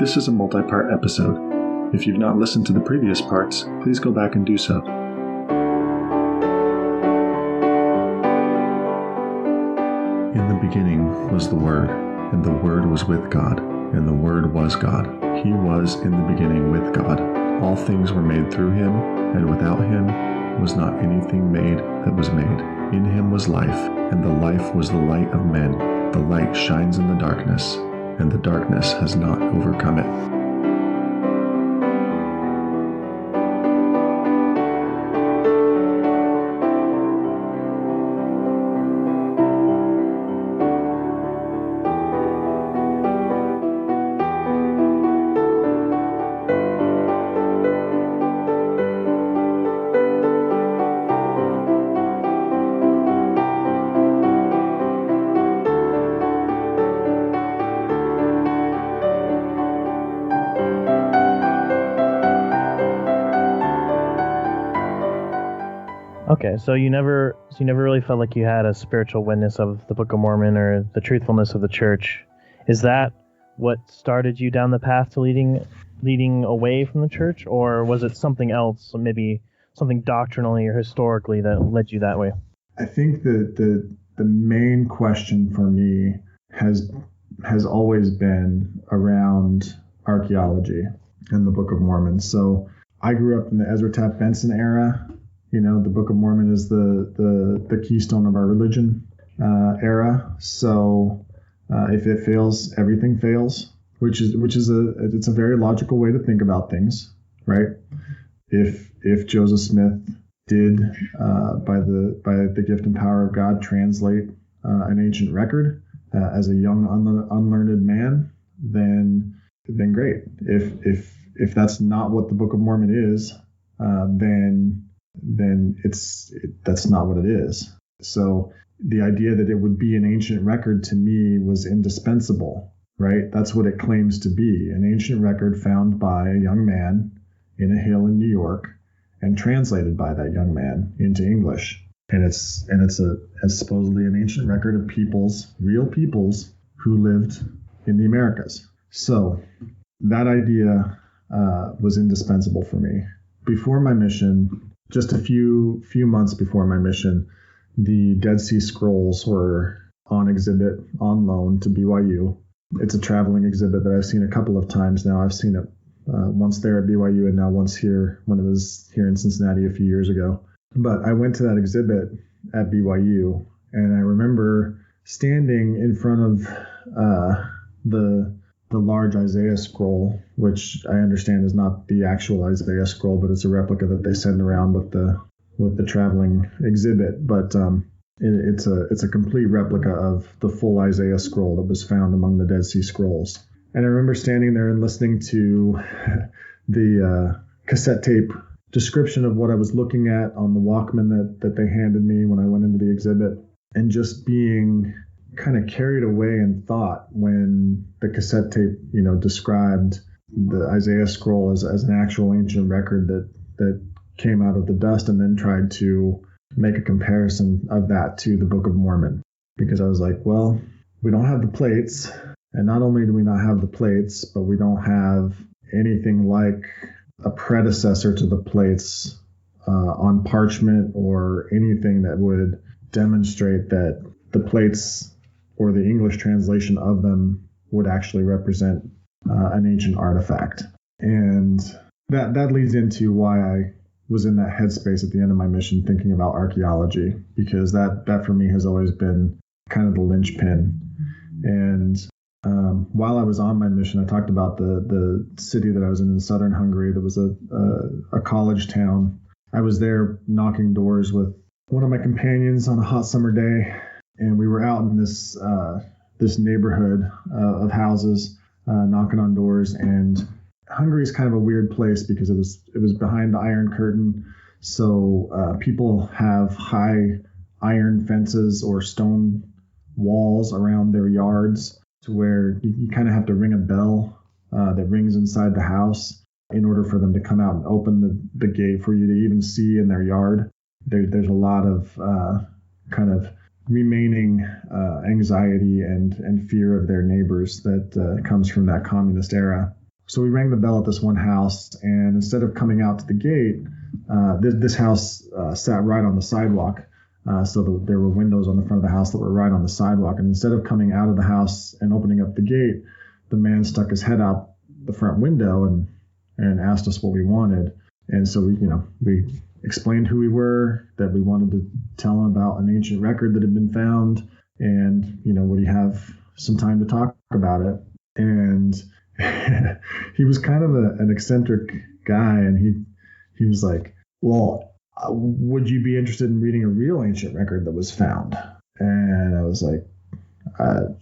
This is a multi-part episode. If you've not listened to the previous parts, please go back and do so. In the beginning was the Word, and the Word was with God, and the Word was God. He was in the beginning with God. All things were made through him, and without him was not anything made that was made. In him was life, and the life was the light of men. The light shines in the darkness, and the darkness has not overcome it. Okay, so you never really felt like you had a spiritual witness of the Book of Mormon or the truthfulness of the church. Is that what started you down the path to leading away from the church, or was it something else, maybe something doctrinally or historically that led you that way? I think that the main question for me has always been around archaeology and the Book of Mormon. So I grew up in the Ezra Taft Benson era. You know, the Book of Mormon is the keystone of our religion era. So if it fails, everything fails, which is it's a very logical way to think about things, right? If Joseph Smith did by the gift and power of God translate an ancient record as a young unlearned man, then great. If that's not what the Book of Mormon is, then that's not what it is. So the idea that it would be an ancient record to me was indispensable, right? That's what it claims to be, an ancient record found by a young man in a hill in New York and translated by that young man into English. And it's supposedly an ancient record of real peoples who lived in the Americas. So that idea was indispensable for me. Before my mission, just a few months before my mission, the Dead Sea Scrolls were on exhibit, on loan to BYU. It's a traveling exhibit that I've seen a couple of times now. I've seen it once there at BYU and now once here when it was here in Cincinnati a few years ago. But I went to that exhibit at BYU, and I remember standing in front of the large Isaiah scroll, which I understand is not the actual Isaiah scroll, but it's a replica that they send around with the traveling exhibit. But it's a complete replica of the full Isaiah scroll that was found among the Dead Sea Scrolls. And I remember standing there and listening to the cassette tape description of what I was looking at on the Walkman that they handed me when I went into the exhibit, and just being kind of carried away in thought when the cassette tape, described the Isaiah scroll as an actual ancient record that came out of the dust, and then tried to make a comparison of that to the Book of Mormon. Because I was like, well, we don't have the plates, and not only do we not have the plates, but we don't have anything like a predecessor to the plates on parchment or anything that would demonstrate that the plates or the English translation of them would actually represent an ancient artifact. And that leads into why I was in that headspace at the end of my mission thinking about archaeology, because that for me has always been kind of the linchpin. And while I was on my mission, I talked about the city that I was in southern Hungary. That was a college town. I was there knocking doors with one of my companions on a hot summer day, and we were out in this neighborhood of houses, knocking on doors. And Hungary is kind of a weird place because it was behind the Iron Curtain, so people have high iron fences or stone walls around their yards, to where you kind of have to ring a bell that rings inside the house in order for them to come out and open the gate for you to even see in their yard. There's a lot of kind of remaining anxiety and fear of their neighbors that comes from that communist era. So we rang the bell at this one house, and instead of coming out to the gate, this house sat right on the sidewalk. So there were windows on the front of the house that were right on the sidewalk. And instead of coming out of the house and opening up the gate, the man stuck his head out the front window and asked us what we wanted. And so we explained who we were, that we wanted to tell him about an ancient record that had been found, and would he have some time to talk about it? And he was kind of an eccentric guy, and he was like, well, would you be interested in reading a real ancient record that was found? And I was like,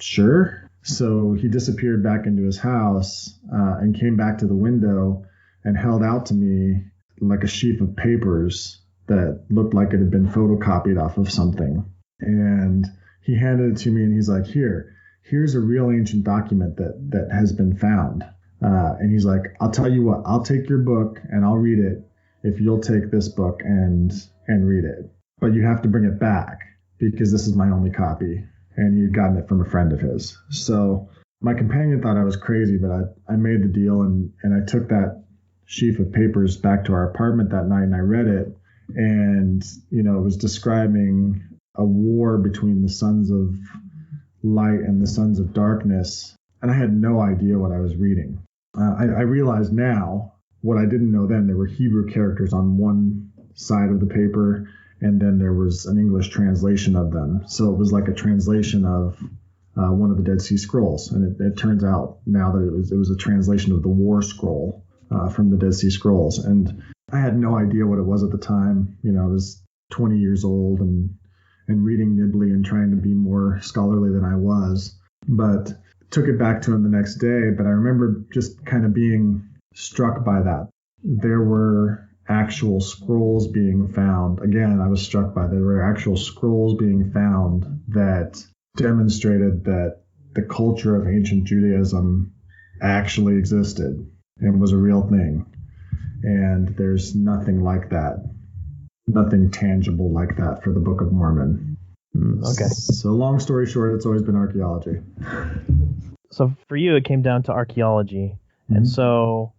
sure. So he disappeared back into his house and came back to the window and held out to me like a sheaf of papers that looked like it had been photocopied off of something. And he handed it to me, and he's like, here's a real ancient document that has been found. And he's like, I'll tell you what, I'll take your book and I'll read it if you'll take this book and read it. But you have to bring it back because this is my only copy. And he'd gotten it from a friend of his. So my companion thought I was crazy, but I made the deal, and I took that sheaf of papers back to our apartment that night, and I read it. And, it was describing a war between the sons of light and the sons of darkness. And I had no idea what I was reading. I realize now what I didn't know then. There were Hebrew characters on one side of the paper, and then there was an English translation of them. So it was like a translation of one of the Dead Sea Scrolls. And it turns out now that it was a translation of the War Scroll from the Dead Sea Scrolls. And I had no idea what it was at the time. I was 20 years old and reading nibbly and trying to be more scholarly than I was. But took it back to him the next day. But I remember just kind of being struck by that. There were actual scrolls being found. Again, I was struck by there were actual scrolls being found that demonstrated that the culture of ancient Judaism actually existed and was a real thing. And there's nothing like that, nothing tangible like that for the Book of Mormon. Okay. So long story short, it's always been archaeology. So for you, it came down to archaeology. Mm-hmm. And so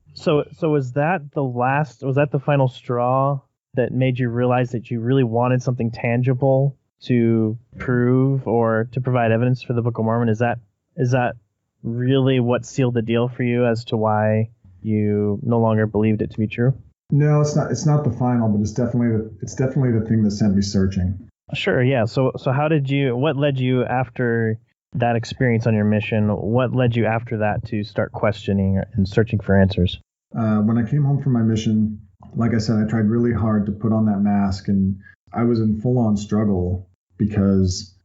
was that the final straw that made you realize that you really wanted something tangible to prove or to provide evidence for the Book of Mormon? Is that really what sealed the deal for you as to why you no longer believed it to be true? No, it's not. It's not the final, but it's definitely the thing that sent me searching. Sure, yeah. So what led you after that experience on your mission? What led you after that to start questioning and searching for answers? When I came home from my mission, like I said, I tried really hard to put on that mask, and I was in full-on struggle because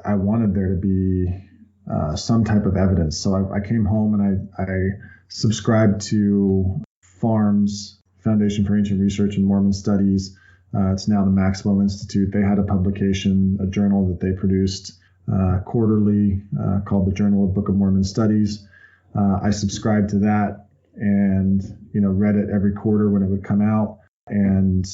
I wanted there to be some type of evidence. So I came home and I subscribed to FARM's Foundation for Ancient Research and Mormon Studies. It's now the Maxwell Institute. They had a publication, a journal that they produced quarterly called the Journal of Book of Mormon Studies. I subscribed to that and read it every quarter when it would come out. And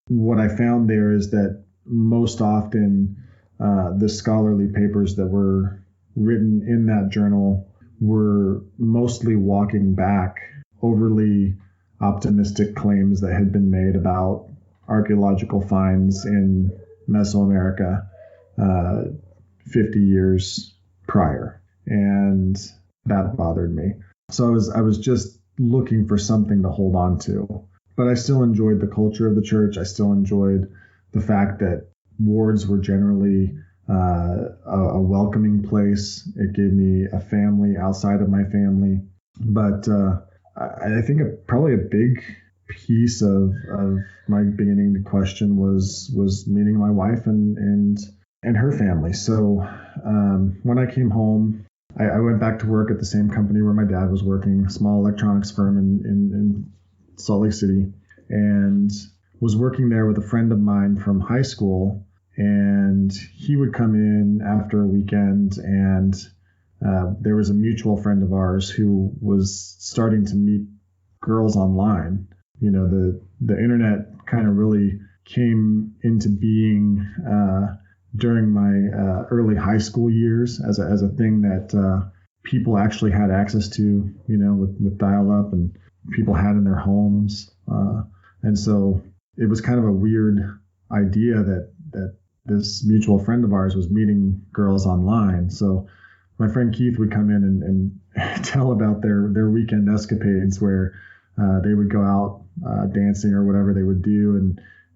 what I found there is that most often the scholarly papers that were written in that journal were mostly walking back overly optimistic claims that had been made about archaeological finds in Mesoamerica 50 years prior. And that bothered me. So I was just looking for something to hold on to. But I still enjoyed the culture of the church. I still enjoyed the fact that wards were generally a welcoming place. It gave me a family outside of my family. But I think probably a big piece of my beginning to question was meeting my wife and her family. So when I came home, I went back to work at the same company where my dad was working, a small electronics firm in Salt Lake City, and was working there with a friend of mine from high school. And he would come in after a weekend, and there was a mutual friend of ours who was starting to meet girls online. The internet kind of really came into being during my early high school years as a thing that people actually had access to, with dial-up, and people had in their homes. And so it was kind of a weird idea that this mutual friend of ours was meeting girls online. So my friend Keith would come in and tell about their weekend escapades where they would go out dancing or whatever they would do,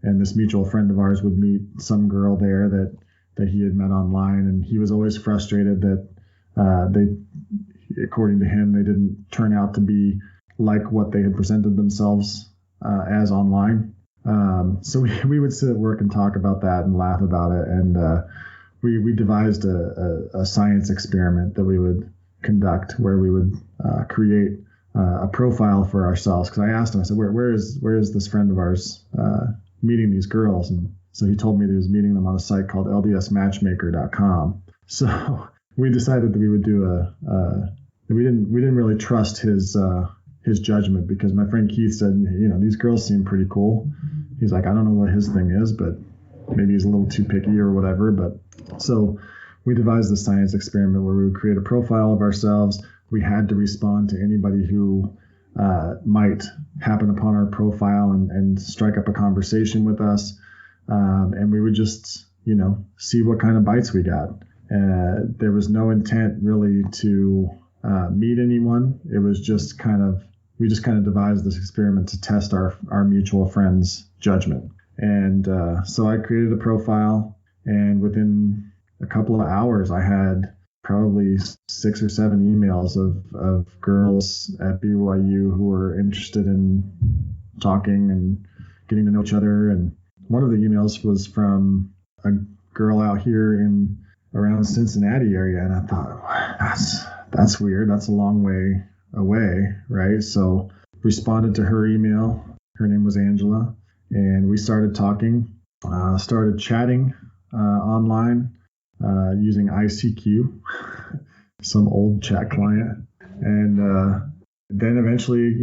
and this mutual friend of ours would meet some girl there that he had met online, and he was always frustrated that according to him, they didn't turn out to be like what they had presented themselves as online. So we would sit at work and talk about that and laugh about it, and we devised a science experiment that we would conduct where we would create a profile for ourselves. Because I asked him, I said, where is this friend of ours meeting these girls? And so he told me that he was meeting them on a site called ldsmatchmaker.com. So we decided that we would do we didn't really trust his judgment, because my friend Keith said, these girls seem pretty cool. He's like, I don't know what his thing is, but maybe he's a little too picky or whatever. But so we devised the science experiment where we would create a profile of ourselves. We had to respond to anybody who might happen upon our profile and strike up a conversation with us. And we would just, see what kind of bites we got. There was no intent really to meet anyone. It was just we just devised this experiment to test our mutual friends' judgment. And so I created a profile, and within a couple of hours, I had probably 6 or 7 emails of girls at BYU who were interested in talking and getting to know each other. And one of the emails was from a girl out here in around Cincinnati area, and I thought, that's weird. That's a long way away, right? So responded to her email. Her name was Angela, and we started talking, started chatting online using ICQ, some old chat client. And then eventually,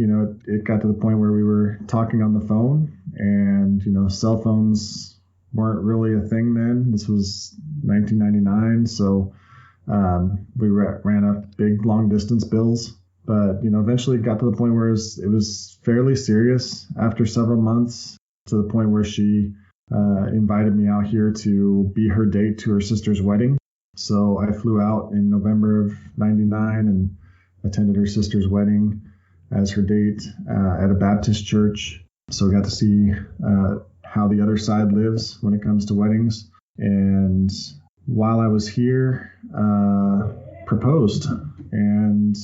it got to the point where we were talking on the phone, and, cell phones weren't really a thing then. This was 1999. So we ran up big long distance bills, but, eventually it got to the point where it was fairly serious after several months, to the point where she invited me out here to be her date to her sister's wedding. So I flew out in November of 99 and attended her sister's wedding as her date at a Baptist church. So I got to see how the other side lives when it comes to weddings. And while I was here, proposed, and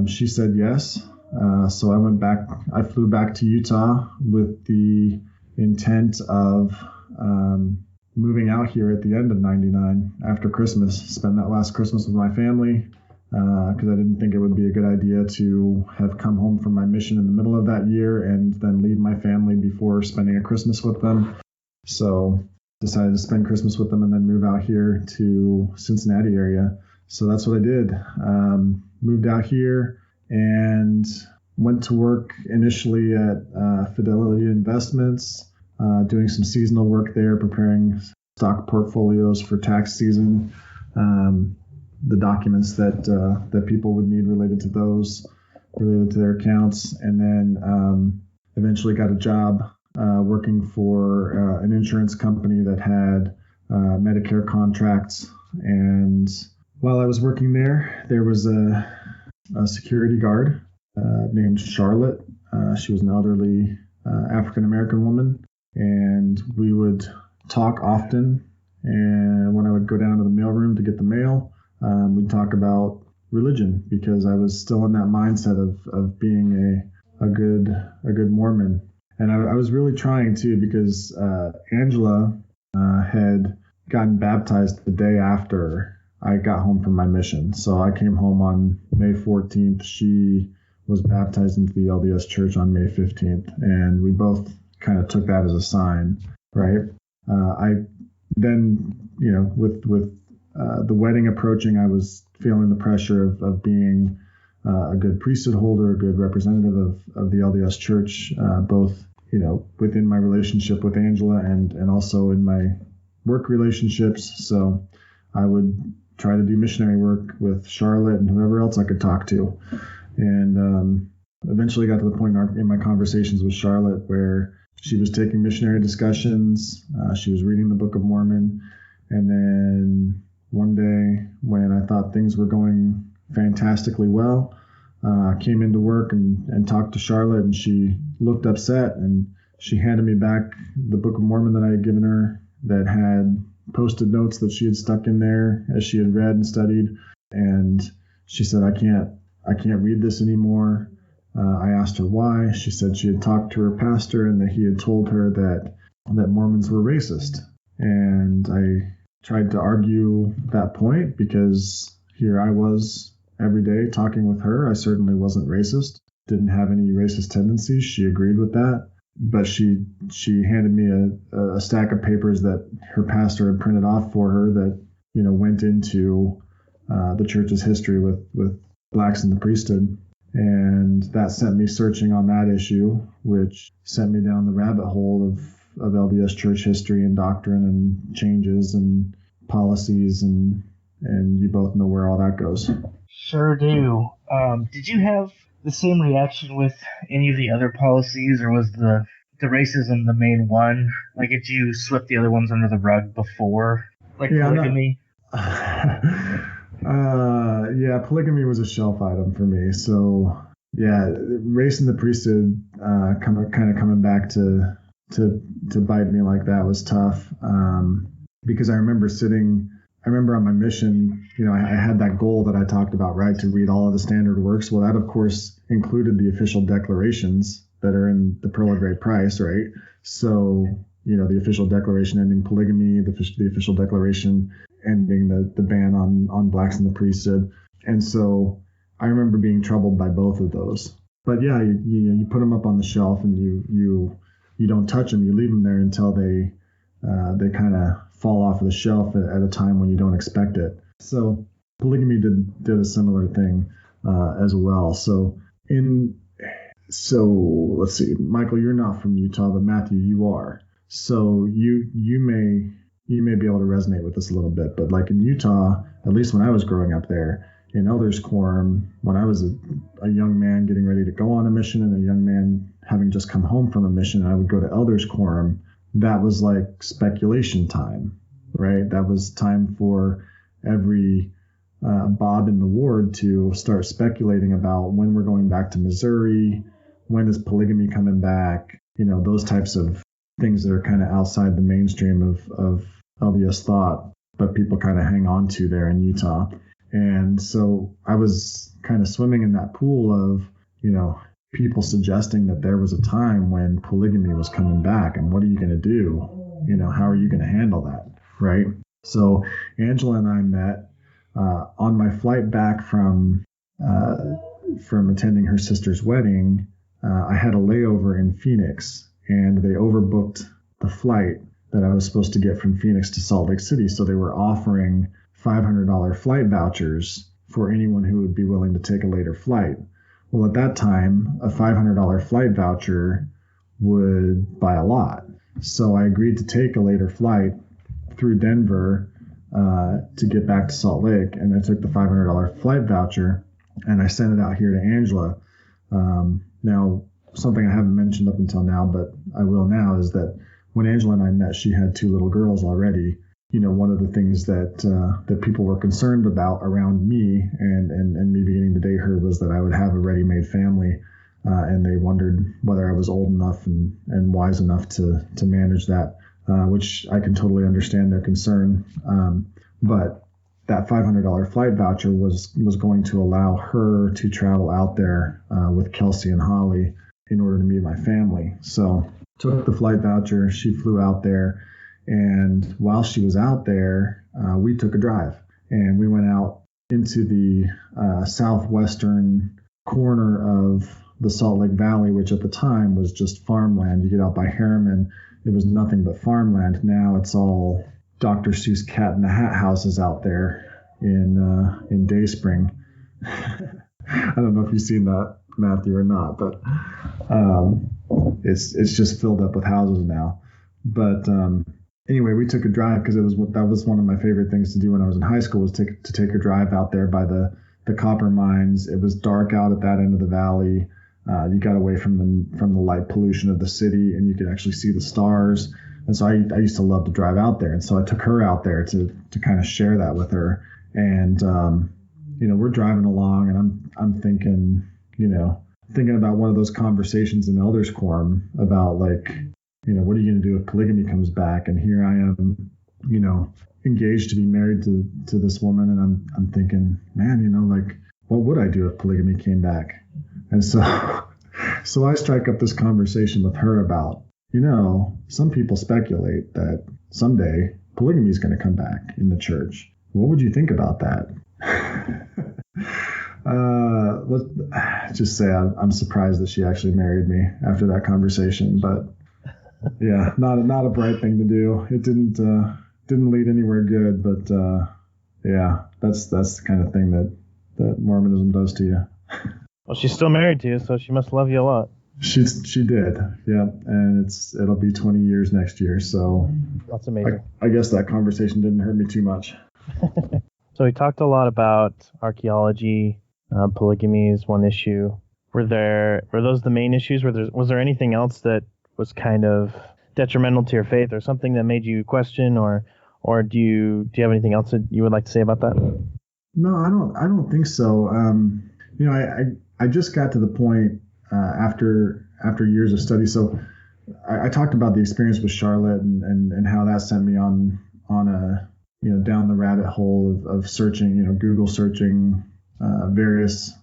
she said yes. So I flew back to Utah with the intent of moving out here at the end of 99 after Christmas, spend that last Christmas with my family, because I didn't think it would be a good idea to have come home from my mission in the middle of that year and then leave my family before spending a Christmas with them. So decided to spend Christmas with them and then move out here to Cincinnati area. So that's what I did. Moved out here and went to work initially at Fidelity Investments, doing some seasonal work there, preparing stock portfolios for tax season, the documents that people would need related to those, related to their accounts, and then eventually got a job working for an insurance company that had Medicare contracts. And while I was working there, there was a security guard named Charlotte. She was an elderly African-American woman, and we would talk often. And when I would go down to the mailroom to get the mail, we'd talk about religion, because I was still in that mindset of being a good Mormon. And I was really trying to, because Angela had gotten baptized the day after I got home from my mission. So I came home on May 14th. She was baptized into the LDS Church on May 15th. And we both kind of took that as a sign, right? I then, with the wedding approaching, I was feeling the pressure of being a good priesthood holder, a good representative of the LDS Church, both, within my relationship with Angela and also in my work relationships. So I would try to do missionary work with Charlotte and whoever else I could talk to. And eventually got to the point in my conversations with Charlotte where she was taking missionary discussions. She was reading the Book of Mormon. And then one day when I thought things were going fantastically well, I came into work and talked to Charlotte, and she looked upset, and she handed me back the Book of Mormon that I had given her that had posted notes that she had stuck in there as she had read and studied. And she said, I can't read this anymore. I asked her why. She said she had talked to her pastor and that he had told her that Mormons were racist. And I tried to argue that point because here I was every day talking with her. I certainly wasn't racist, didn't have any racist tendencies. She agreed with that. But she handed me a stack of papers that her pastor had printed off for her that, went into the church's history with blacks in the priesthood. And that sent me searching on that issue, which sent me down the rabbit hole of LDS church history and doctrine and changes and policies, and you both know where all that goes. Sure do. Did you have the same reaction with any of the other policies, or was the racism the main one? Like, did you sweep the other ones under the rug before, like polygamy? Polygamy was a shelf item for me. So race in the priesthood coming back to bite me like that was tough. Because I remember on my mission, I had that goal that I talked about, right, to read all of the standard works. Well, that of course included the official declarations that are in the Pearl of Great Price, right? So, the official declaration ending polygamy, the official declaration ending the ban on blacks in the priesthood. And so I remember being troubled by both of those. But yeah, you put them up on the shelf and you don't touch them. You leave them there until they kind of fall off of the shelf at a time when you don't expect it. So polygamy did a similar thing as well. So let's see, Michael, you're not from Utah, but Matthew, you are. So you may be able to resonate with this a little bit, but like in Utah, at least when I was growing up there, in Elders Quorum, when I was a young man getting ready to go on a mission and a young man having just come home from a mission, I would go to Elders Quorum. That was like speculation time, right? That was time for every Bob in the ward to start speculating about when we're going back to Missouri, when is polygamy coming back, those types of things that are kind of outside the mainstream of LDS thought, but people kind of hang on to there in Utah. And so I was kind of swimming in that pool of, people suggesting that there was a time when polygamy was coming back, and what are you going to do? How are you going to handle that, right? So Angela and I met on my flight back from attending her sister's wedding. I had a layover in Phoenix, and they overbooked the flight that I was supposed to get from Phoenix to Salt Lake City. So they were offering $500 flight vouchers for anyone who would be willing to take a later flight. Well, at that time, a $500 flight voucher would buy a lot. So I agreed to take a later flight through Denver to get back to Salt Lake. And I took the $500 flight voucher and I sent it out here to Angela. Now, something I haven't mentioned up until now, but I will now, is that when Angela and I met, she had 2 little girls already. One of the things that people were concerned about around me and me beginning to date her was that I would have a ready-made family, and they wondered whether I was old enough and wise enough to manage that, which I can totally understand their concern. But that $500 flight voucher was going to allow her to travel out there with Kelsey and Holly in order to meet my family. So took the flight voucher, she flew out there. And while she was out there, we took a drive and we went out into the southwestern corner of the Salt Lake Valley, which at the time was just farmland. You get out by Harriman, it was nothing but farmland. Now it's all Dr. Seuss Cat in the Hat houses out there in Dayspring. I don't know if you've seen that, Matthew, or not, but it's just filled up with houses now. But anyway, we took a drive because that was one of my favorite things to do when I was in high school, was to take a drive out there by the copper mines. It was dark out at that end of the valley. You got away from the light pollution of the city, and you could actually see the stars. And so I used to love to drive out there. And so I took her out there to kind of share that with her. And, we're driving along, and I'm thinking, thinking about one of those conversations in Elders Quorum about, like, what are you going to do if polygamy comes back? And here I am, engaged to be married to this woman. And I'm thinking, man, like, what would I do if polygamy came back? And so I strike up this conversation with her about, some people speculate that someday polygamy is going to come back in the church. What would you think about that? Let's just say I'm surprised that she actually married me after that conversation. But yeah, not a bright thing to do. It didn't lead anywhere good. But yeah, that's the kind of thing that Mormonism does to you. Well, she's still married to you, so she must love you a lot. She did, yeah, and it'll be 20 years next year, so that's amazing. I guess that conversation didn't hurt me too much. So we talked a lot about archaeology. Polygamy is one issue. Were those the main issues? Was there anything else that was kind of detrimental to your faith, or something that made you question, or do you have anything else that you would like to say about that? No, I don't think so. I just got to the point after years of study. So I talked about the experience with Charlotte and how that sent me on a down the rabbit hole of searching, Google searching various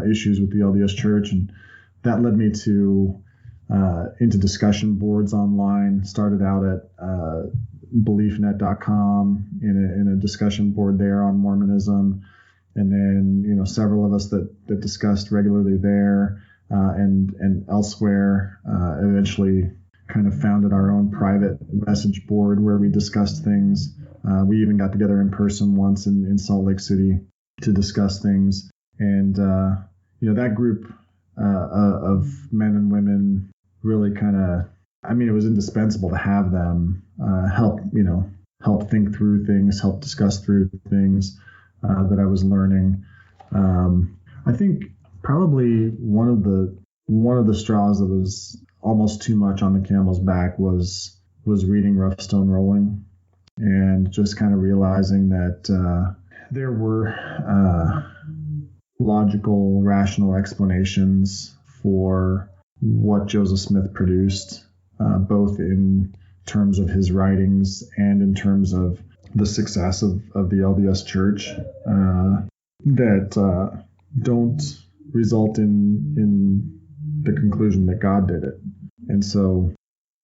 issues with the LDS Church, and that led me to into discussion boards online. Started out at BeliefNet.com in a discussion board there on Mormonism. And then, several of us that discussed regularly there and elsewhere, eventually kind of founded our own private message board where we discussed things. We even got together in person once in Salt Lake City to discuss things. And, that group of men and women really kind of, it was indispensable to have them help think through things, help discuss through things. That I was learning. I think probably one of the straws that was almost too much on the camel's back was reading Rough Stone Rolling, and just kind of realizing that there were logical, rational explanations for what Joseph Smith produced, both in terms of his writings and in terms of the success of the LDS Church, that don't result in the conclusion that God did it. And so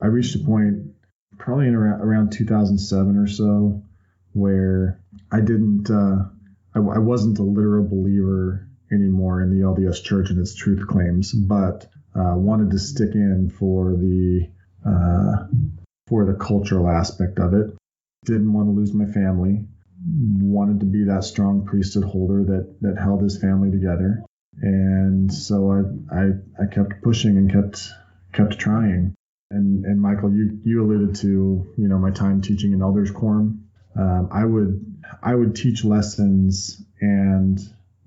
I reached a point probably in around 2007 or so where I wasn't a literal believer anymore in the LDS Church and its truth claims, but wanted to stick in for the cultural aspect of it. Didn't want to lose my family, wanted to be that strong priesthood holder that held his family together. And so I kept pushing and kept trying. And Michael, you alluded to, my time teaching in Elders Quorum. I would teach lessons and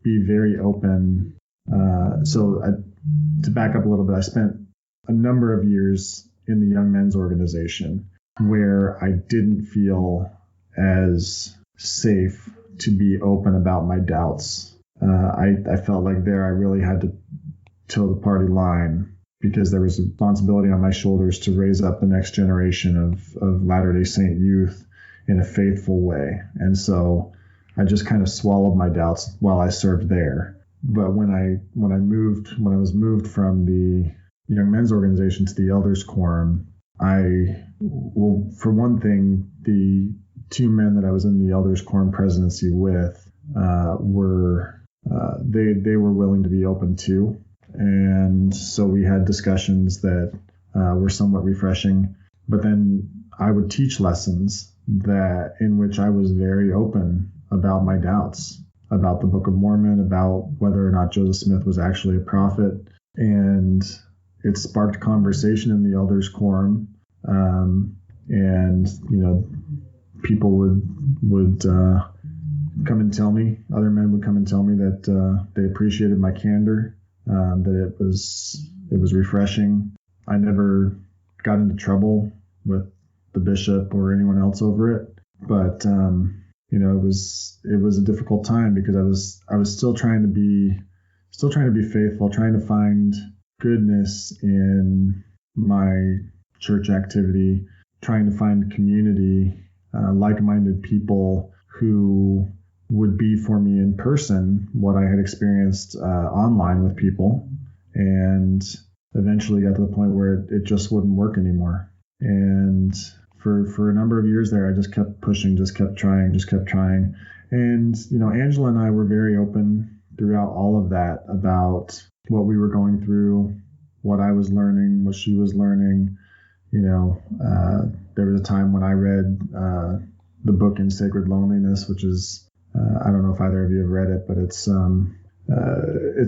be very open. To back up a little bit, I spent a number of years in the young men's organization where I didn't feel as safe to be open about my doubts. I felt like there I really had to toe the party line, because there was a responsibility on my shoulders to raise up the next generation of Latter-day Saint youth in a faithful way. And so I just kind of swallowed my doubts while I served there. But when I was moved from the young men's organization to the Elders Quorum, for one thing, the two men that I was in the Elders Quorum presidency with were willing to be open too. And so we had discussions that were somewhat refreshing. But then I would teach lessons in which I was very open about my doubts about the Book of Mormon, about whether or not Joseph Smith was actually a prophet. And it sparked conversation in the Elders Quorum. And, people would come and tell me, other men would come and tell me that they appreciated my candor, that it was refreshing. I never got into trouble with the bishop or anyone else over it, but it was a difficult time because I was still trying to be faithful, trying to find goodness in my church activity, trying to find community, like-minded people who would be for me in person what I had experienced online with people, and eventually got to the point where it just wouldn't work anymore. And for a number of years there, I just kept pushing, just kept trying. And, Angela and I were very open throughout all of that about what we were going through, what I was learning, what she was learning. There was a time when I read the book In Sacred Loneliness, which is, I don't know if either of you have read it, but it's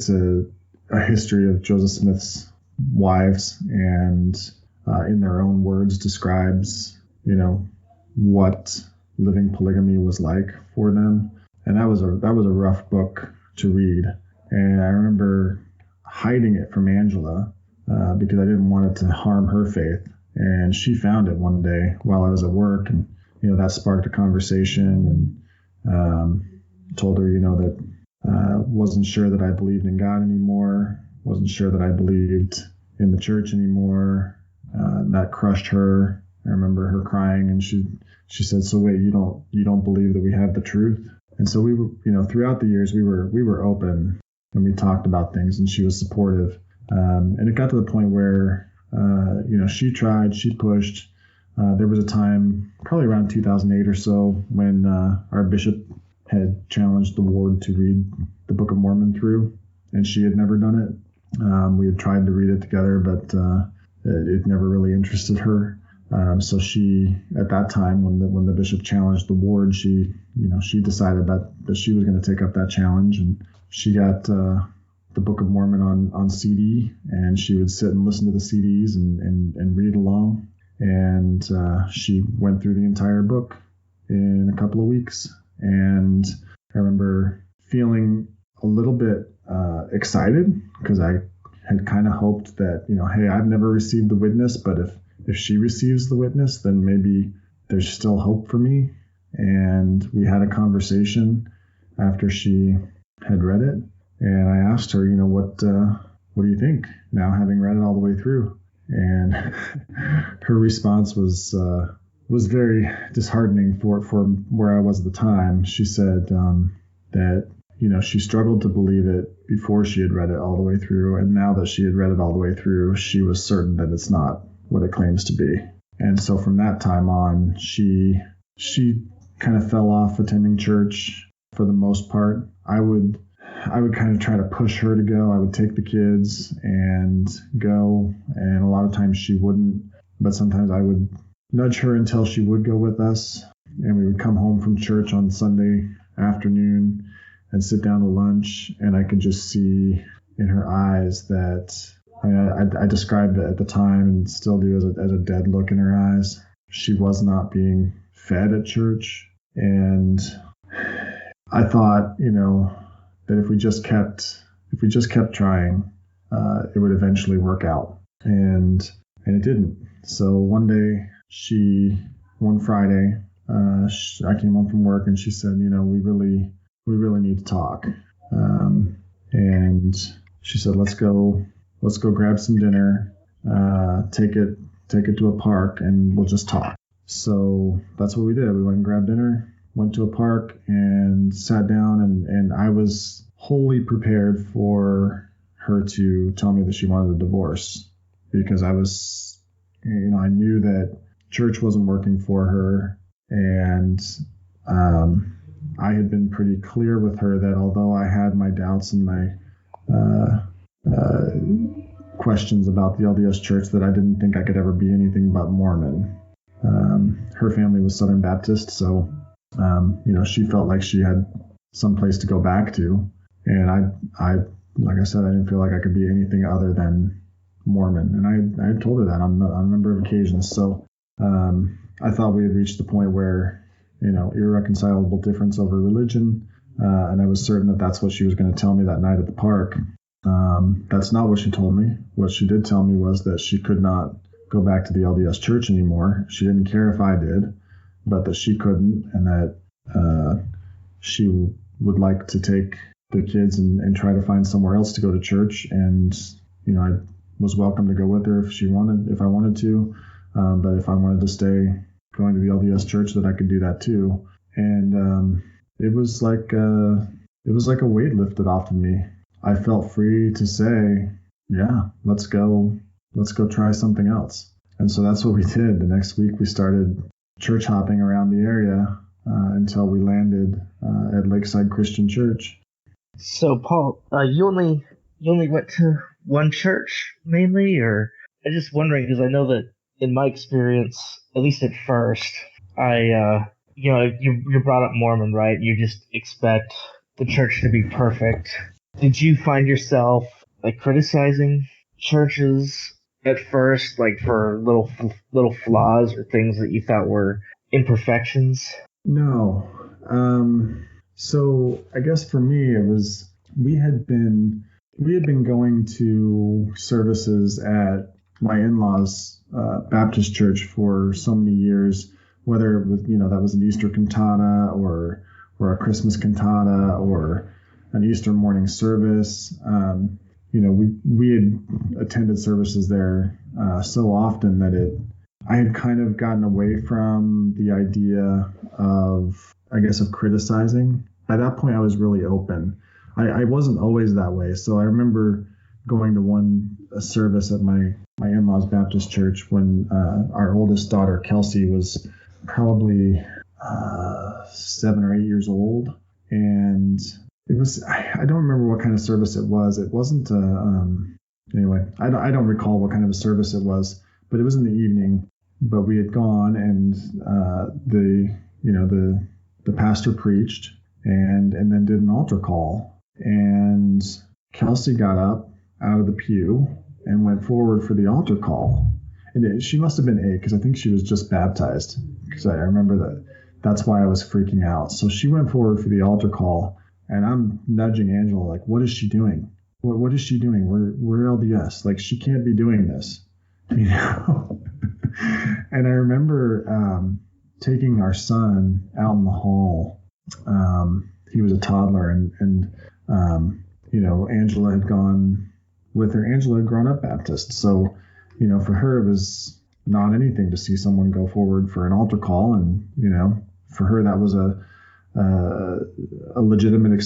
a history of Joseph Smith's wives, and in their own words describes, what living polygamy was like for them. And that was a rough book to read. And I remember hiding it from Angela because I didn't want it to harm her faith. And she found it one day while I was at work, and that sparked a conversation, and told her that wasn't sure that I believed in God anymore, wasn't sure that I believed in the church anymore. That crushed her. I remember her crying, and she said, "So wait, you don't believe that we have the truth?" And so we were, throughout the years, we were open, and we talked about things, and she was supportive. And it got to the point where she tried, she pushed. There was a time, probably around 2008 or so, when our bishop had challenged the ward to read the Book of Mormon through, and she had never done it. We had tried to read it together, but it never really interested her. So she, at that time, when the bishop challenged the ward, she decided that she was going to take up that challenge, and she got the Book of Mormon on CD, and she would sit and listen to the CDs and read along. And she went through the entire book in a couple of weeks. And I remember feeling a little bit excited, because I had kind of hoped that, hey, I've never received the witness, but if she receives the witness, then maybe there's still hope for me. And we had a conversation after she had read it. And I asked her, what do you think now, having read it all the way through? And her response was very disheartening for where I was at the time. She said that, she struggled to believe it before she had read it all the way through. And now that she had read it all the way through, she was certain that it's not what it claims to be. And so from that time on, she kind of fell off attending church for the most part. I would kind of try to push her to go. I would take the kids and go, and a lot of times she wouldn't, but sometimes I would nudge her until she would go with us, and we would come home from church on Sunday afternoon and sit down to lunch, and I could just see in her eyes that, I described it at the time and still do as a dead look in her eyes. She was not being fed at church, and I thought, that if we just kept trying, it would eventually work out, and it didn't. So one Friday, I came home from work, and she said, we really need to talk. And she said, let's go grab some dinner, take it to a park, and we'll just talk. So that's what we did. We went and grabbed dinner, went to a park, and sat down, and I was wholly prepared for her to tell me that she wanted a divorce, because I was, I knew that church wasn't working for her, and I had been pretty clear with her that although I had my doubts and my questions about the LDS church, that I didn't think I could ever be anything but Mormon. Her family was Southern Baptist, so she felt like she had some place to go back to, and I like I said, I didn't feel like I could be anything other than Mormon, and I had told her that on a number of occasions. So I thought we had reached the point where, irreconcilable difference over religion, and I was certain that that's what she was going to tell me that night at the park. That's not what she told me. What she did tell me was that she could not go back to the LDS church anymore. She didn't care if I did, but that she couldn't, and that she would like to take the kids and try to find somewhere else to go to church. And, I was welcome to go with her if I wanted to. But if I wanted to stay going to the LDS church, that I could do that too. And it was like a weight lifted off of me. I felt free to say, yeah, let's go try something else. And so that's what we did. The next week we started church hopping around the area until we landed at Lakeside Christian Church. So Paul, you only went to one church mainly, or I'm just wondering because I know that in my experience, at least at first, you're brought up Mormon, right? You just expect the church to be perfect. Did you find yourself criticizing churches at first, for little flaws or things that you thought were imperfections? No. So I guess for me it was we had been going to services at my in-laws' Baptist church for so many years, whether it was that was an Easter cantata or a Christmas cantata or an Easter morning service. We had attended services there so often that I had kind of gotten away from the idea of criticizing. By that point, I was really open. I wasn't always that way. So I remember going to a service at my in-laws Baptist church when our oldest daughter, Kelsey, was probably 7 or 8 years old. And it was, I don't remember what kind of service it was. It wasn't, anyway, I don't recall what kind of a service it was, but it was in the evening. But we had gone and the pastor preached and then did an altar call. And Kelsey got up out of the pew and went forward for the altar call. And she must have been 8 because I think she was just baptized, because I remember that's why I was freaking out. So she went forward for the altar call, and I'm nudging Angela like, what is she doing? What is she doing? We're LDS. Like, she can't be doing this, And I remember taking our son out in the hall. He was a toddler, and Angela had gone with her. Angela had grown up Baptist, so for her it was not anything to see someone go forward for an altar call, and for her that was a legitimate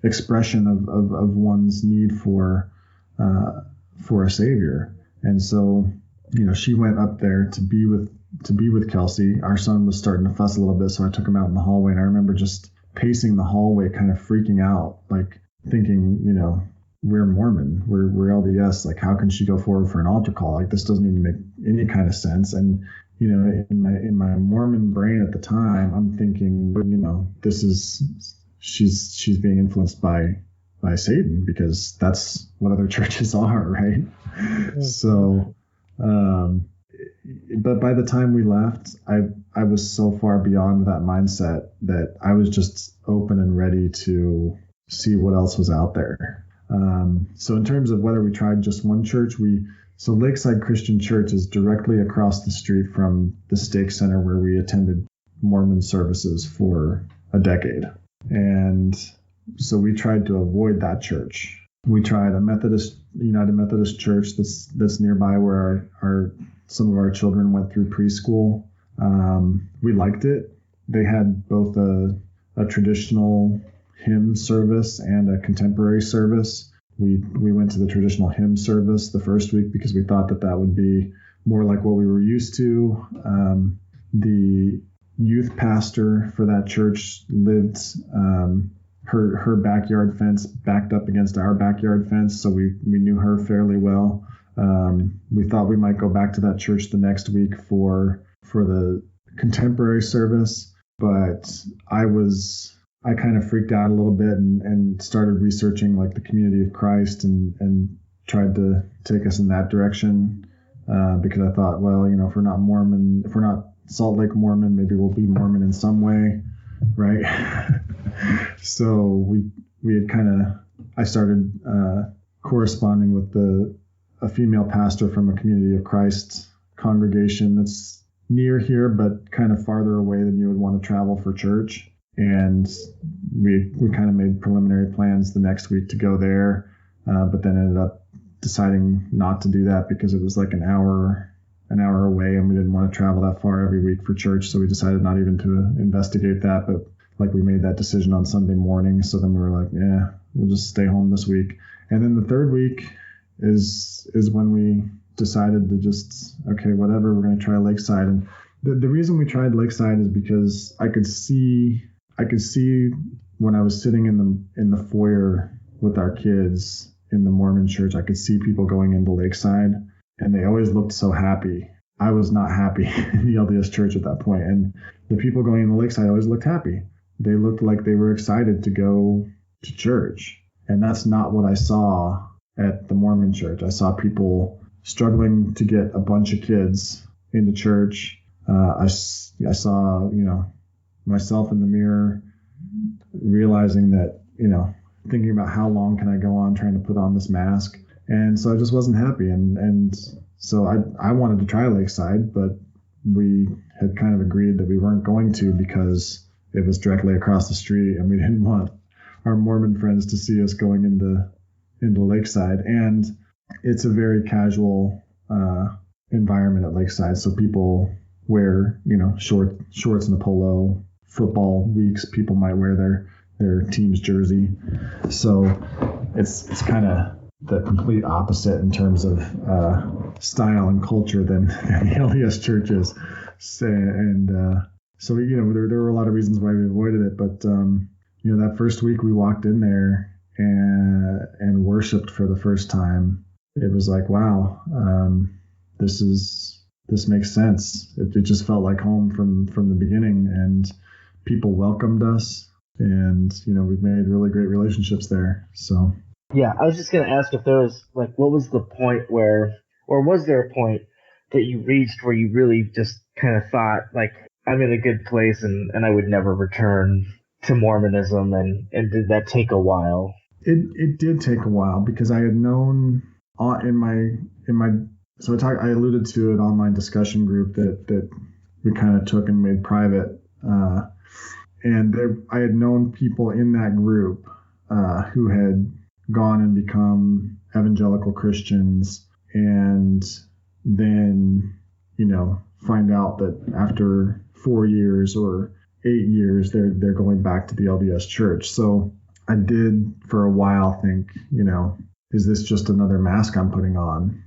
expression of one's need for a savior. And so she went up there to be with Kelsey. Our son was starting to fuss a little bit, so I took him out in the hallway, and I remember just pacing the hallway, kind of freaking out, like thinking, we're Mormon, we're LDS, like how can she go forward for an altar call? Like, this doesn't even make any kind of sense. And in my Mormon brain at the time, I'm thinking, she's being influenced by Satan, because that's what other churches are, right? So, but by the time we left, I was so far beyond that mindset that I was just open and ready to see what else was out there. So in terms of whether we tried just one church, so Lakeside Christian Church is directly across the street from the Stake Center where we attended Mormon services for a decade. And so we tried to avoid that church. We tried a United Methodist church that's nearby where some of our children went through preschool. We liked it. They had both a traditional hymn service and a contemporary service. We went to the traditional hymn service the first week because we thought that would be more like what we were used to. The youth pastor for that church lived, her backyard fence backed up against our backyard fence, so we knew her fairly well. We thought we might go back to that church the next week for the contemporary service, but I kind of freaked out a little bit and started researching like the Community of Christ and tried to take us in that direction. because I thought, well, if we're not Mormon, if we're not Salt Lake Mormon, maybe we'll be Mormon in some way, right? So we had I started corresponding with a female pastor from a Community of Christ congregation that's near here, but kind of farther away than you would want to travel for church. And we kind of made preliminary plans the next week to go there, but then ended up deciding not to do that because it was like an hour away, and we didn't want to travel that far every week for church. So we decided not even to investigate that. But we made that decision on Sunday morning. So then we were like, yeah, we'll just stay home this week. And then the third week is when we decided to just, okay, whatever, we're going to try Lakeside. And the reason we tried Lakeside is because I could see when I was sitting in the foyer with our kids in the Mormon church, I could see people going into Lakeside, and they always looked so happy. I was not happy in the LDS church at that point, and the people going into Lakeside always looked happy. They looked like they were excited to go to church, and that's not what I saw at the Mormon church. I saw people struggling to get a bunch of kids into church. I saw, myself in the mirror, realizing that, thinking about how long can I go on trying to put on this mask. And so I just wasn't happy. And so I wanted to try Lakeside, but we had kind of agreed that we weren't going to because it was directly across the street, and we didn't want our Mormon friends to see us going into Lakeside. And it's a very casual environment at Lakeside. So people wear, shorts and a polo. Football weeks, people might wear their team's jersey. So it's kind of the complete opposite in terms of style and culture than the LDS churches. So there were a lot of reasons why we avoided it. But that first week we walked in there and worshiped for the first time. It was like, wow, this makes sense. It just felt like home from the beginning, and people welcomed us, and we've made really great relationships there. So yeah, I was just going to ask if there was what was the point or was there a point that you reached where you really just kind of thought I'm in a good place and I would never return to Mormonism, and did that take a while? It did take a while, because I had known I alluded to an online discussion group that we kind of took and made private. I had known people in that group who had gone and become evangelical Christians, and then, find out that after 4 years or 8 years, they're going back to the LDS church. So I did for a while think, is this just another mask I'm putting on,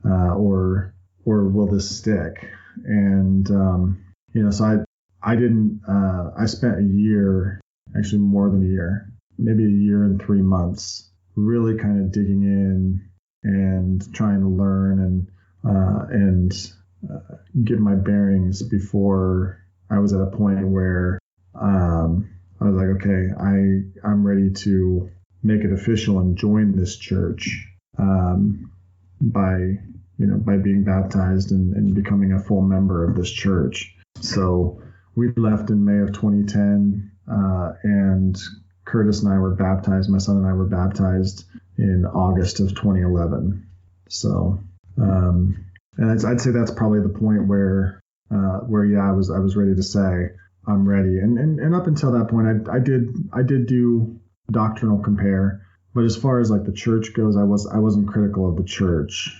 or will this stick? And, so I spent a year, actually more than a year, maybe a year and 3 months, really kind of digging in and trying to learn and get my bearings before I was at a point where I was like, okay, I'm ready to make it official and join this church by being baptized and becoming a full member of this church. So we left in May of 2010, and Curtis and I were baptized. My son and I were baptized in August of 2011. So, and I'd say that's probably the point where I was ready to say I'm ready. And up until that point, I did do doctrinal compare, but as far as the church goes, I wasn't critical of the church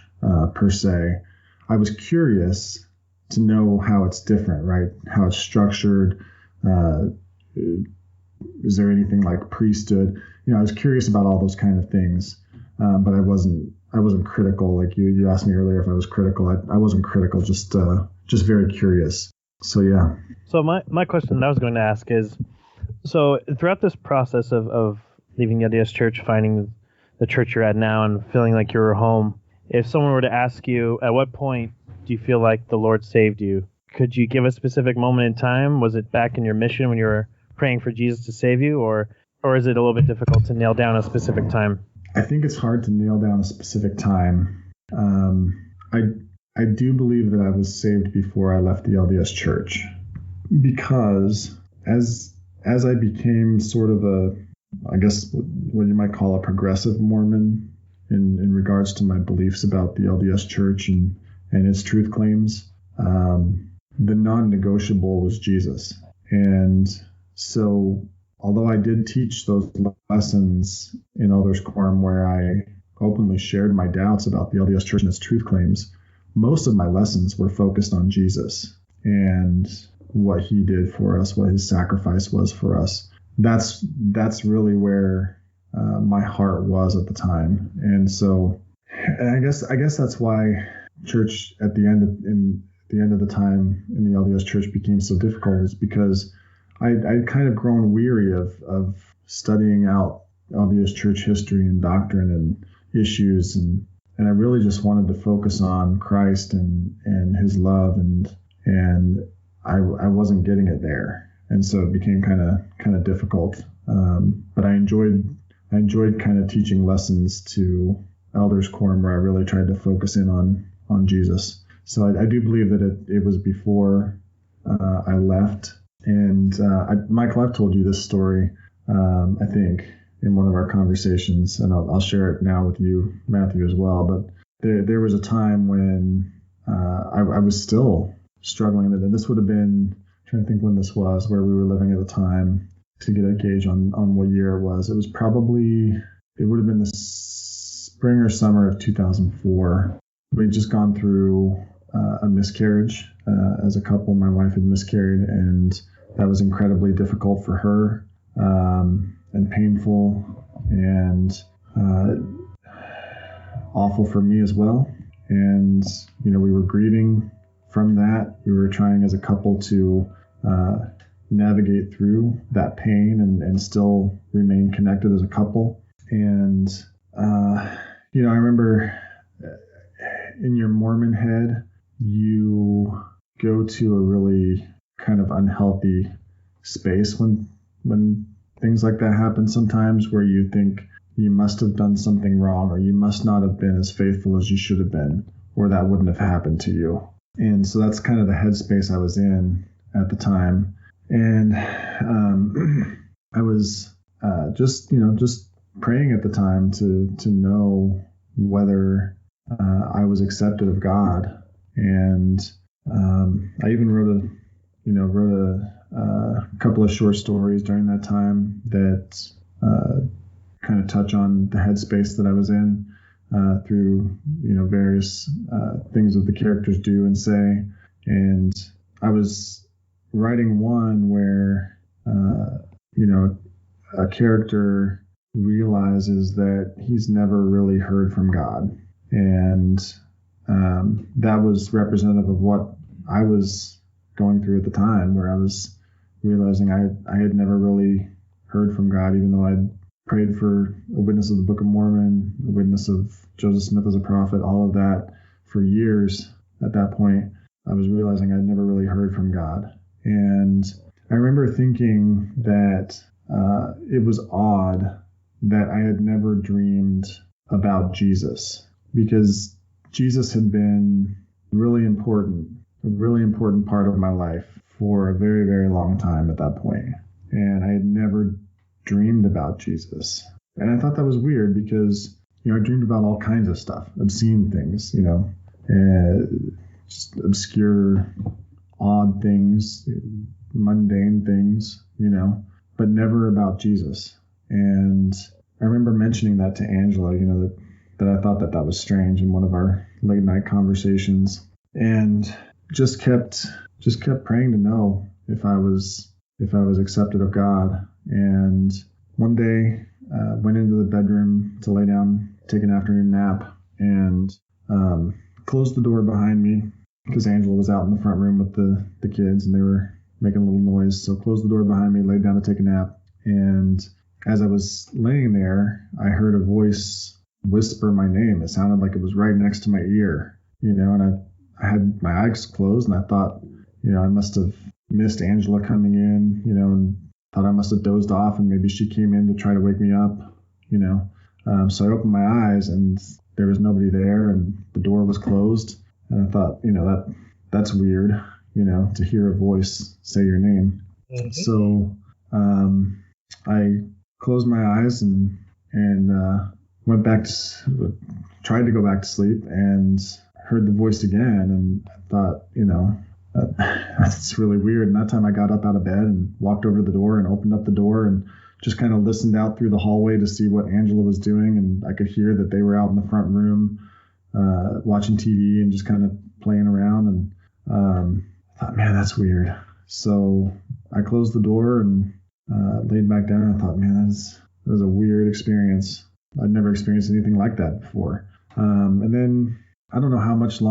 per se. I was curious to know how it's different, right? How it's structured. Is there anything like priesthood? I was curious about all those kind of things, but I wasn't critical. Like you asked me earlier if I was critical. I wasn't critical, just very curious. So yeah. So my question that I was going to ask is, so throughout this process of leaving the LDS church, finding the church you're at now, and feeling like you're home, if someone were to ask you, at what point do you feel like the Lord saved you? Could you give a specific moment in time? Was it back in your mission when you were praying for Jesus to save you, or is it a little bit difficult to nail down a specific time? I think it's hard to nail down a specific time. I do believe that I was saved before I left the LDS Church, because as I became sort of I guess what you might call a progressive Mormon in regards to my beliefs about the LDS Church and its truth claims, the non-negotiable was Jesus. And so, although I did teach those lessons in Elders Quorum where I openly shared my doubts about the LDS Church and its truth claims, most of my lessons were focused on Jesus and what he did for us, what his sacrifice was for us. That's really where my heart was at the time. And so, and I guess that's why church at the end of the time in the LDS Church became so difficult, is because I'd kind of grown weary of studying out LDS Church history and doctrine and issues, and I really just wanted to focus on Christ and his love, and I wasn't getting it there, and so it became kind of difficult. But I enjoyed kind of teaching lessons to Elders Quorum where I really tried to focus in on Jesus. So I do believe that it was before I left. And Michael, I've told you this story, I think, in one of our conversations, and I'll share it now with you, Matthew, as well. But there was a time when I was still struggling with it. This would have been, I'm trying to think when this was, where we were living at the time, to get a gauge on what year it was. It would have been the spring or summer of 2004. We'd just gone through a miscarriage as a couple. My wife had miscarried, and that was incredibly difficult for her, and painful, and awful for me as well. And, we were grieving from that. We were trying as a couple to navigate through that pain and still remain connected as a couple. And, I remember in your Mormon head, you go to a really kind of unhealthy space when things like that happen sometimes, where you think you must have done something wrong, or you must not have been as faithful as you should have been, or that wouldn't have happened to you. And so that's kind of the headspace I was in at the time. And I was just praying at the time to know whether I was accepted of God. And I even wrote a couple of short stories during that time that kind of touch on the headspace that I was in through various things that the characters do and say. And I was writing one where a character realizes that he's never really heard from God, and that was representative of what I was going through at the time, where I was realizing I had never really heard from God, even though I'd prayed for a witness of the Book of Mormon, a witness of Joseph Smith as a prophet, all of that for years. At that point, I was realizing I'd never really heard from God. And I remember thinking that it was odd that I had never dreamed about Jesus, because Jesus had been a really important part of my life for a very, very long time at that point. And I had never dreamed about Jesus. And I thought that was weird, because, I dreamed about all kinds of stuff, obscene things, just obscure, odd things, mundane things, but never about Jesus. And I remember mentioning that to Angela, that I thought that was strange in one of our late night conversations, and just kept praying to know if I was accepted of God. And one day, went into the bedroom to lay down, take an afternoon nap, and closed the door behind me, because Angela was out in the front room with the kids, and they were making a little noise. So closed the door behind me, laid down to take a nap. And as I was laying there, I heard a voice whisper my name. It sounded like it was right next to my ear, and I had my eyes closed, and I thought, I must have missed Angela coming in, and thought I must have dozed off, and maybe she came in to try to wake me up, So I opened my eyes, and there was nobody there and the door was closed. And I thought, that's weird, to hear a voice say your name. Mm-hmm. So I closed my eyes and went back tried to go back to sleep and heard the voice again. And I thought, that's really weird. And that time I got up out of bed and walked over to the door and opened up the door and just kind of listened out through the hallway to see what Angela was doing. And I could hear that they were out in the front room watching TV and just kind of playing around. And I thought, man, that's weird. So I closed the door and laid back down. And I thought, man, that was a weird experience. I'd never experienced anything like that before. And then I don't know how much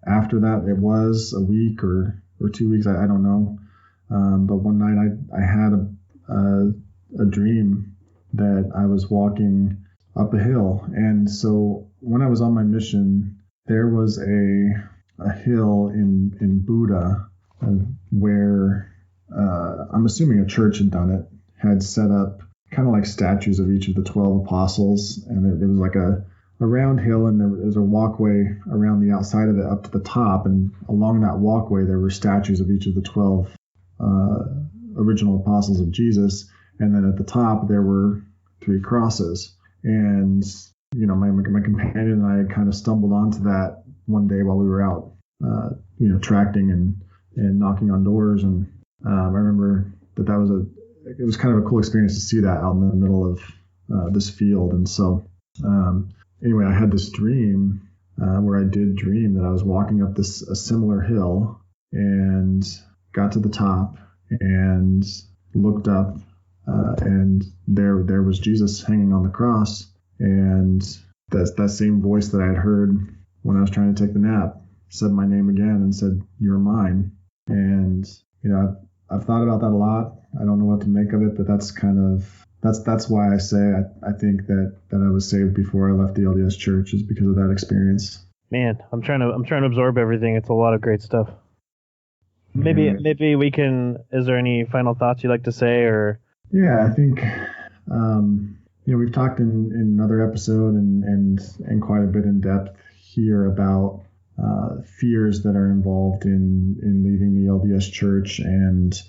after that it was, a week or 2 weeks, I don't know. But one night I had a dream that I was walking up a hill. And so when I was on my mission, there was a hill in Buda where I'm assuming a church had done it, had set up kind of like statues of each of the 12 apostles. And there was like a round hill, and there was a walkway around the outside of it up to the top. And along that walkway, there were statues of each of the 12 original apostles of Jesus. And then at the top, there were 3 crosses. And, my companion and I kind of stumbled onto that one day while we were out, tracting and knocking on doors. And I remember that it was kind of a cool experience to see that out in the middle of this field. And so, anyway, I had this dream where I did dream that I was walking up a similar hill and got to the top and looked up, and there was Jesus hanging on the cross. And that same voice that I had heard when I was trying to take the nap said my name again and said, "You're mine." And I've thought about that a lot. I don't know what to make of it, but that's why I say I think that I was saved before I left the LDS Church, is because of that experience. Man, I'm trying to absorb everything. It's a lot of great stuff. Maybe we can. Is there any final thoughts you'd like to say, or? Yeah, I think we've talked in another episode and quite a bit in depth here about fears that are involved in leaving the LDS Church and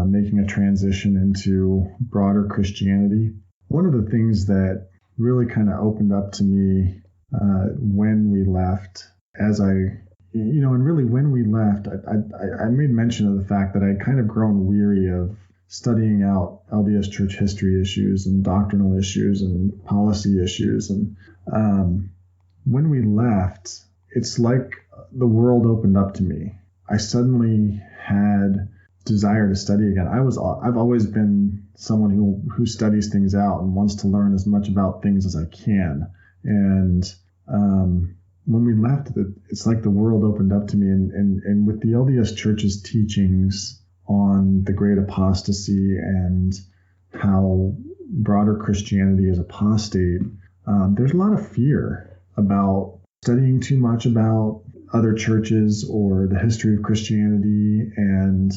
making a transition into broader Christianity. One of the things that really kind of opened up to me when we left, when we left, I made mention of the fact that I'd kind of grown weary of studying out LDS Church history issues and doctrinal issues and policy issues. And when we left, it's like the world opened up to me. I suddenly had desire to study again. I've always been someone who studies things out and wants to learn as much about things as I can. And when we left, it's like the world opened up to me. And with the LDS Church's teachings on the great apostasy and how broader Christianity is apostate, there's a lot of fear about studying too much about other churches or the history of Christianity. And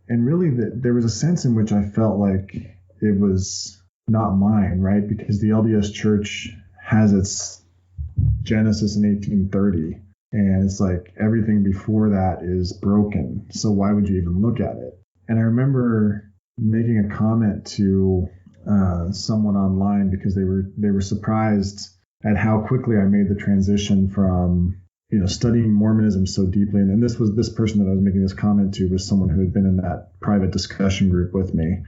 really there was a sense in which I felt like it was not mine, right? Because the LDS Church has its Genesis in 1830. And it's like everything before that is broken. So why would you even look at it? And I remember making a comment to someone online because they were surprised at how quickly I made the transition from studying Mormonism so deeply. And this person that I was making this comment to was someone who had been in that private discussion group with me.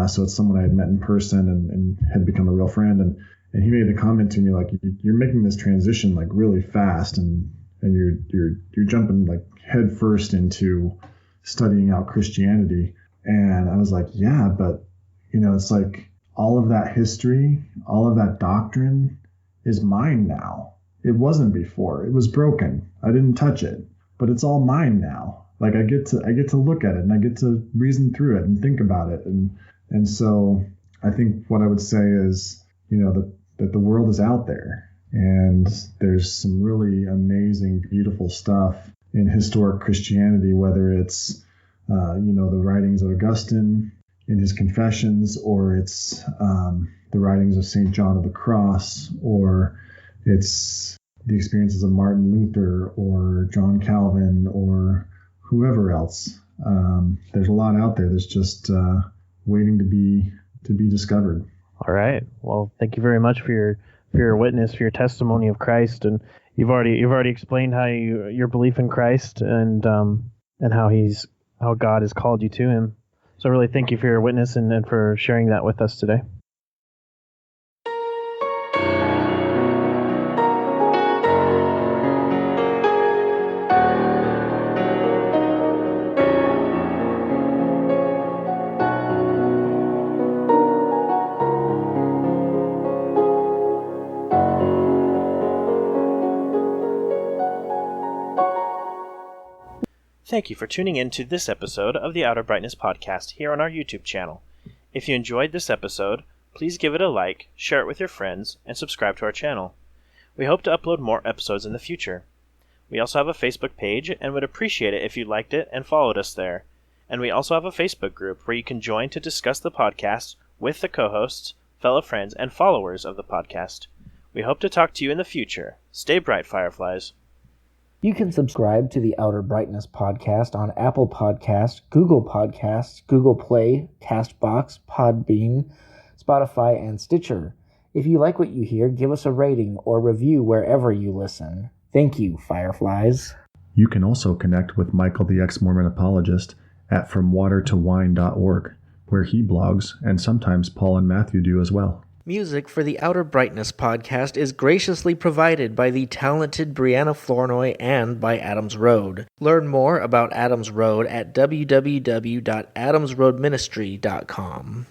So it's someone I had met in person and had become a real friend. And he made the comment to me like, "You're making this transition like really fast, and you're jumping like head first into studying out Christianity." And I was like, yeah, but it's like all of that history, all of that doctrine is mine now. It wasn't before. It was broken. I didn't touch it, but it's all mine now. Like I get to look at it and I get to reason through it and think about it. And so I think what I would say is, that the world is out there and there's some really amazing, beautiful stuff in historic Christianity, whether it's, the writings of Augustine in his Confessions, or it's the writings of St. John of the Cross, or it's the experiences of Martin Luther or John Calvin or whoever else. There's a lot out there that's just waiting to be discovered. All right. Well, thank you very much for your witness, for your testimony of Christ, and you've already explained how your belief in Christ and how God has called you to Him. So really, thank you for your witness and for sharing that with us today. Thank you for tuning in to this episode of the Outer Brightness podcast here on our YouTube channel. If you enjoyed this episode, please give it a like, share it with your friends, and subscribe to our channel. We hope to upload more episodes in the future. We also have a Facebook page and would appreciate it if you liked it and followed us there. And we also have a Facebook group where you can join to discuss the podcast with the co-hosts, fellow friends, and followers of the podcast. We hope to talk to you in the future. Stay bright, Fireflies. You can subscribe to the Outer Brightness podcast on Apple Podcasts, Google Podcasts, Google Play, CastBox, Podbean, Spotify, and Stitcher. If you like what you hear, give us a rating or review wherever you listen. Thank you, Fireflies. You can also connect with Michael the ex-Mormon apologist at FromWaterToWine.org, where he blogs, and sometimes Paul and Matthew do as well. Music for the Outer Brightness podcast is graciously provided by the talented Brianna Flournoy and by Adams Road. Learn more about Adams Road at www.adamsroadministry.com.